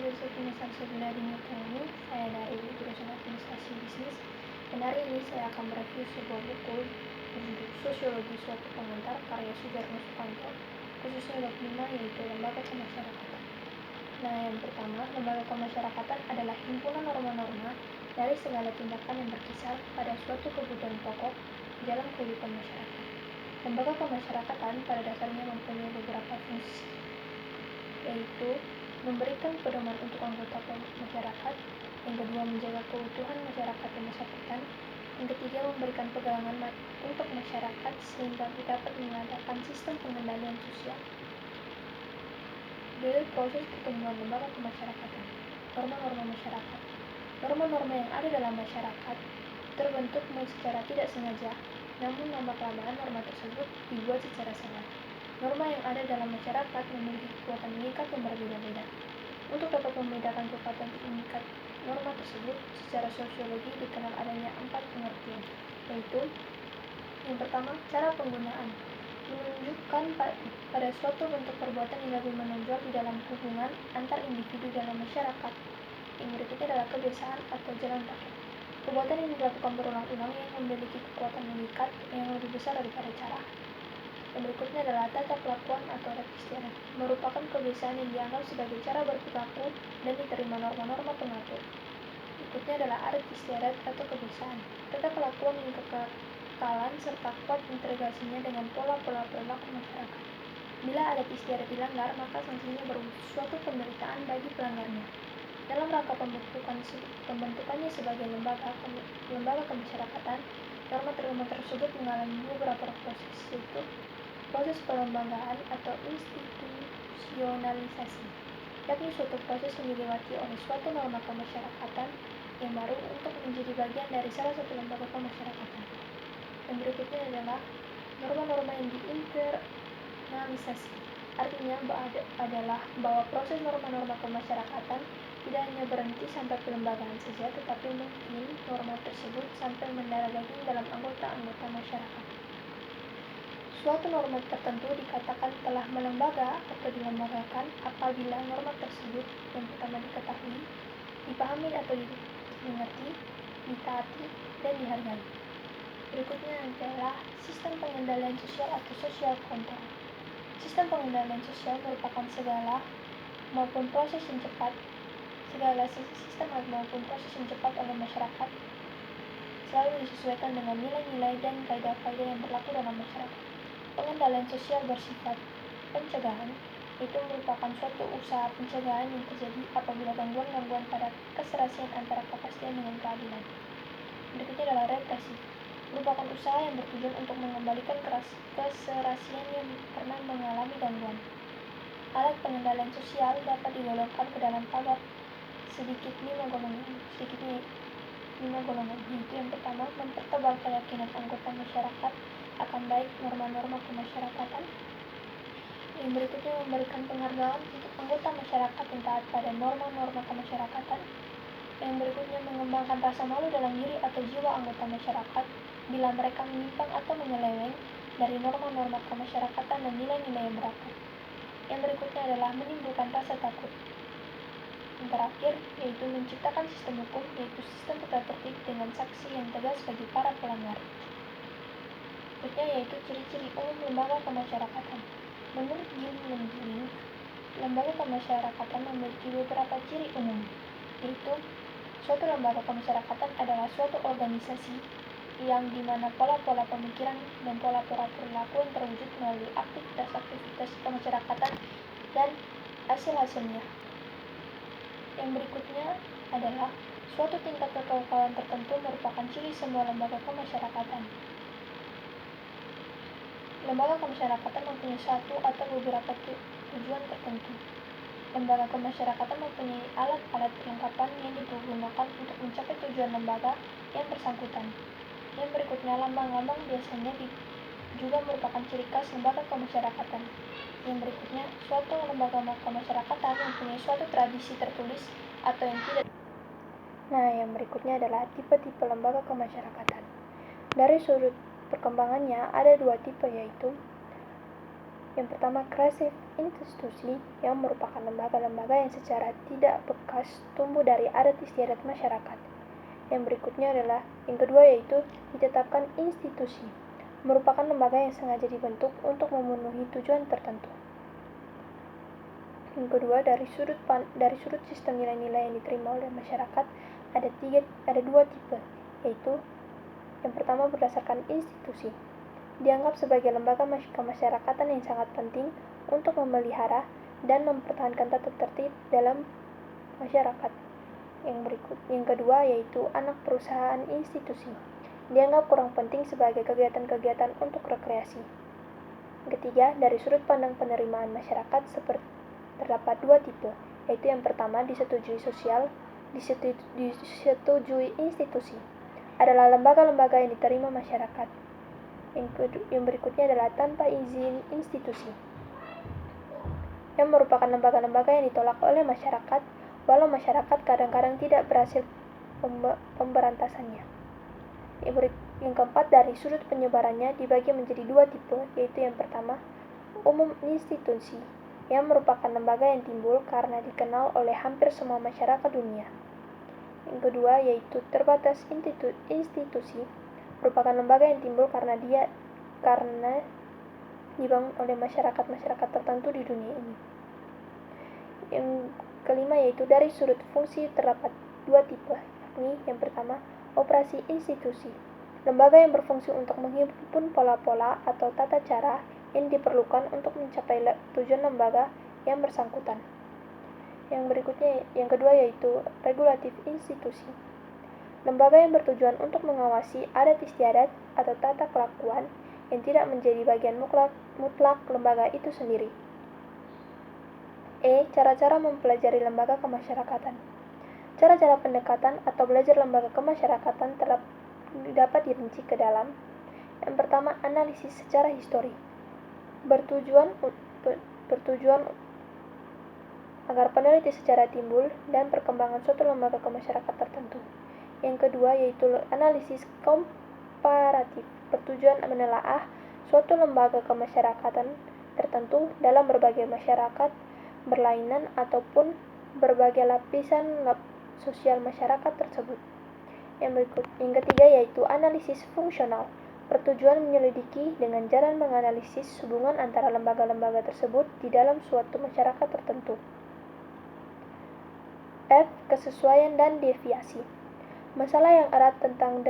Josephine Sansevina Dinyotomi, saya dari jurusan Administrasi Bisnis, dan hari ini saya akan mereview sebuah buku berjudul Sosiologi Suatu Pengantar karya Sujarno Sukanto, khususnya bab 5, yaitu Lembaga Kemasyarakatan. Nah, yang pertama, lembaga kemasyarakatan adalah himpunan norma-norma dari segala tindakan yang berkisar pada suatu kebutuhan pokok dalam kehidupan masyarakat. Lembaga kemasyarakatan pada dasarnya mempunyai beberapa fungsi, yaitu memberikan pedoman untuk anggota masyarakat, yang kedua menjaga keutuhan masyarakat yang bersangkutan, yang ketiga memberikan pegangan untuk masyarakat sehingga dapat mengadakan sistem pengendalian sosial. Dari proses pertumbuhan lembaga kemasyarakatan, norma-norma masyarakat. Norma-norma yang ada dalam masyarakat terbentuk secara tidak sengaja, namun lama-kelamaan norma tersebut dibuat secara sadar. Norma yang ada dalam masyarakat memiliki kekuatan mengikat yang berbeda-beda. Untuk dapat membedakan kekuatan mengikat norma tersebut, secara sosiologi dikenal adanya 4 pengertian, yaitu yang pertama, cara penggunaan, menunjukkan pada suatu bentuk perbuatan yang lebih menonjol di dalam hubungan antar individu dalam masyarakat. Yang berikutnya adalah kebiasaan atau jalan pakai, perbuatan yang dilakukan berulang-ulang yang memiliki kekuatan mengikat yang lebih besar daripada cara. Yang berikutnya adalah tata kelakuan atau adat istiadat, merupakan kebiasaan yang dianggap sebagai cara berperilaku dan diterima norma-norma pengatur. Berikutnya adalah adat istiadat atau kebiasaan, tata kelakuan yang kekekalan serta kuat integrasinya dengan pola-pola perilaku masyarakat. Bila adat istiadat dilanggar, maka sanksinya berupa suatu penderitaan bagi pelanggarnya. Dalam rangka pembentukannya sebagai lembaga kemasyarakatan, norma tersebut mengalami beberapa proses, yaitu proses pelembagaan atau institusionalisasi, yakni suatu proses yang dilewati oleh suatu norma kemasyarakatan yang baru untuk menjadi bagian dari salah satu lembaga kemasyarakatan. Yang berikutnya adalah norma-norma yang diinternalisasi, artinya adalah bahwa proses norma-norma kemasyarakatan tidak hanya berhenti sampai pelembagaan saja, tetapi mungkin norma tersebut sampai mendarah daging dalam anggota-anggota masyarakat. Suatu norma tertentu dikatakan telah melembaga atau dilembagakan apabila norma tersebut yang pertama diketahui, dipahami atau dimengerti, ditaati, dan dihargai. Berikutnya adalah sistem pengendalian sosial atau social control. Sistem pengendalian sosial merupakan sistem maupun proses yang cepat oleh masyarakat selalu disesuaikan dengan nilai-nilai dan kaidah-kaidah yang berlaku dalam masyarakat. Pengendalian sosial bersifat pencegahan, itu merupakan suatu usaha pencegahan yang terjadi apabila gangguan-gangguan pada keserasian antara kepastian dengan keadilan. Berikutnya adalah represi, merupakan usaha yang bertujuan untuk mengembalikan keserasian yang pernah mengalami gangguan. Alat pengendalian sosial dapat digolongkan ke dalam pagar sedikitnya 5 golongan, yaitu yang pertama, mempertebal keyakinan anggota masyarakat akan baik norma-norma kemasyarakatan. Yang berikutnya memberikan penghargaan untuk anggota masyarakat yang taat pada norma-norma kemasyarakatan. Yang berikutnya mengembangkan rasa malu dalam diri atau jiwa anggota masyarakat bila mereka menyimpang atau menyeleweng dari norma-norma kemasyarakatan dan nilai-nilai yang berlaku. Yang berikutnya adalah menimbulkan rasa takut. Yang terakhir yaitu menciptakan sistem hukum, yaitu sistem tata tertib dengan sanksi yang tegas bagi para pelanggar. Berikutnya yaitu ciri-ciri umum lembaga kemasyarakatan. Menurut Gilling, lembaga kemasyarakatan memiliki beberapa ciri umum, yaitu suatu lembaga kemasyarakatan adalah suatu organisasi yang dimana pola-pola pemikiran dan pola-pola perilaku yang terwujud melalui aktivitas-aktivitas kemasyarakatan dan hasil-hasilnya. Yang berikutnya adalah suatu tingkat kekewalan tertentu merupakan ciri semua lembaga kemasyarakatan. Lembaga kemasyarakatan mempunyai satu atau beberapa tujuan tertentu. Lembaga kemasyarakatan mempunyai alat-alat perlengkapan yang digunakan untuk mencapai tujuan lembaga yang bersangkutan. Yang berikutnya, lambang-lambang biasanya juga merupakan ciri khas lembaga kemasyarakatan. Yang berikutnya, suatu lembaga kemasyarakatan mempunyai suatu tradisi tertulis atau yang tidak. Nah, yang berikutnya adalah tipe-tipe lembaga kemasyarakatan. Dari sudut perkembangannya ada 2 tipe, yaitu Yang pertama, kreasi institusi yang merupakan lembaga-lembaga yang secara tidak bekas tumbuh dari adat istiadat masyarakat. Yang berikutnya adalah, yang kedua yaitu ditetapkan institusi, merupakan lembaga yang sengaja dibentuk untuk memenuhi tujuan tertentu. Yang kedua, dari sudut sistem nilai-nilai yang diterima oleh masyarakat ada dua tipe, yaitu yang pertama berdasarkan institusi. Dianggap sebagai lembaga kemasyarakatan yang sangat penting untuk memelihara dan mempertahankan tata tertib dalam masyarakat. Yang kedua yaitu anak perusahaan institusi. Dianggap kurang penting sebagai kegiatan-kegiatan untuk rekreasi. Yang ketiga, dari sudut pandang penerimaan masyarakat terdapat dua tipe, yaitu yang pertama disetujui institusi. Adalah lembaga-lembaga yang diterima masyarakat. Yang berikutnya adalah tanpa izin institusi, yang merupakan lembaga-lembaga yang ditolak oleh masyarakat, walau masyarakat kadang-kadang tidak berhasil pemberantasannya. Yang keempat, dari sudut penyebarannya dibagi menjadi dua tipe, yaitu yang pertama, umum institusi, yang merupakan lembaga yang timbul karena dikenal oleh hampir semua masyarakat dunia. Yang kedua, yaitu terbatas institusi, merupakan lembaga yang timbul karena dibangun oleh masyarakat tertentu di dunia ini. Yang kelima yaitu dari sudut fungsi terdapat dua tipe, yakni yang pertama, operasi institusi, lembaga yang berfungsi untuk menghimpun pola-pola atau tata cara yang diperlukan untuk mencapai tujuan lembaga yang bersangkutan. Yang kedua yaitu regulatif institusi, lembaga yang bertujuan untuk mengawasi adat istiadat atau tata kelakuan yang tidak menjadi bagian mutlak lembaga itu sendiri. Cara-cara mempelajari lembaga kemasyarakatan. Cara-cara pendekatan atau belajar lembaga kemasyarakatan dapat dirinci ke dalam. Yang pertama, analisis secara histori. Bertujuan agar peneliti secara timbul dan perkembangan suatu lembaga kemasyarakatan tertentu. Yang kedua yaitu analisis komparatif, bertujuan menelaah suatu lembaga kemasyarakatan tertentu dalam berbagai masyarakat berlainan ataupun berbagai lapisan sosial masyarakat tersebut. Yang ketiga yaitu analisis fungsional, bertujuan menyelidiki dengan jalan menganalisis hubungan antara lembaga-lembaga tersebut di dalam suatu masyarakat tertentu. Kesesuaian dan deviasi. Masalah yang erat tentang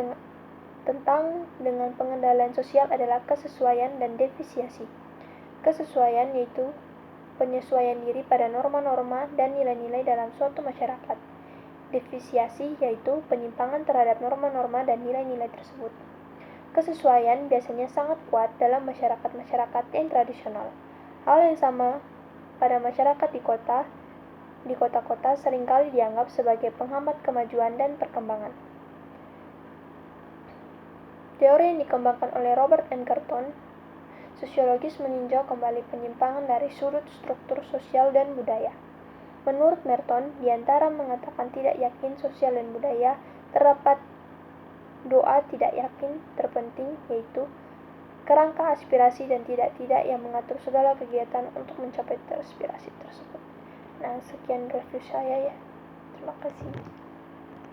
dengan pengendalian sosial adalah kesesuaian dan deviasi. Kesesuaian yaitu penyesuaian diri pada norma-norma dan nilai-nilai dalam suatu masyarakat. Deviasi yaitu penyimpangan terhadap norma-norma dan nilai-nilai tersebut. Kesesuaian biasanya sangat kuat dalam masyarakat-masyarakat yang tradisional. Hal yang sama pada masyarakat di kota-kota seringkali dianggap sebagai penghambat kemajuan dan perkembangan. Teori yang dikembangkan oleh Robert M. Merton, sosiologis, meninjau kembali penyimpangan dari sudut struktur sosial dan budaya. Menurut Merton, di antara mengatakan tidak yakin sosial dan budaya, terdapat doa tidak yakin terpenting, yaitu kerangka aspirasi dan tidak yang mengatur segala kegiatan untuk mencapai aspirasi tersebut. Nah, sekian review saya ya. Terima kasih.